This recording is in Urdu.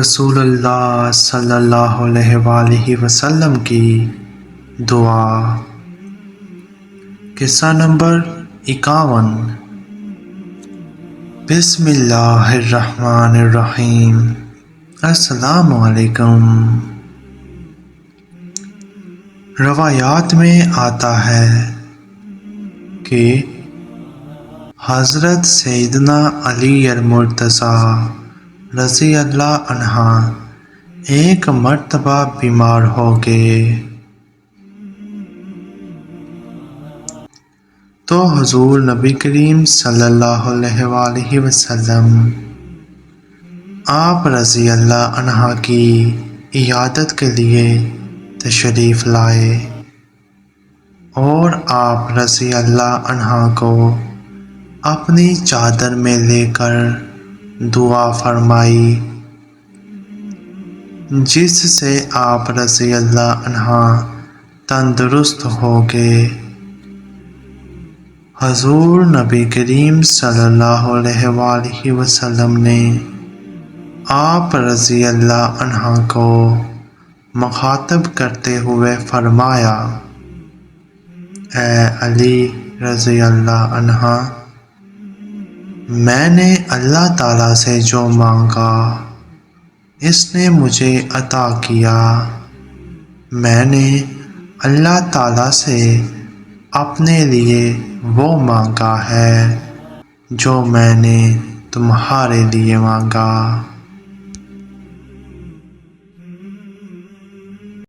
رسول اللہ صلی اللہ علیہ وآلہ وسلم کی دعا۔ قصہ نمبر 51۔ بسم اللہ الرحمن الرحیم۔ السلام علیکم۔ روایات میں آتا ہے کہ حضرت سیدنا علی المرتضیٰ رضی اللہ عنہ ایک مرتبہ بیمار ہو گئے تو حضور نبی کریم صلی اللہ علیہ وآلہ وسلم آپ رضی اللہ عنہ کی عیادت کے لیے تشریف لائے اور آپ رضی اللہ عنہ کو اپنی چادر میں لے کر دعا فرمائی، جس سے آپ رضی اللہ عنہ تندرست ہو گئے۔ حضور نبی کریم صلی اللہ علیہ وآلہ وسلم نے آپ رضی اللہ عنہ کو مخاطب کرتے ہوئے فرمایا، اے علی رضی اللہ عنہ، میں نے اللہ تعالیٰ سے جو مانگا اس نے مجھے عطا کیا۔ میں نے اللہ تعالیٰ سے اپنے لیے وہ مانگا ہے جو میں نے تمہارے لیے مانگا۔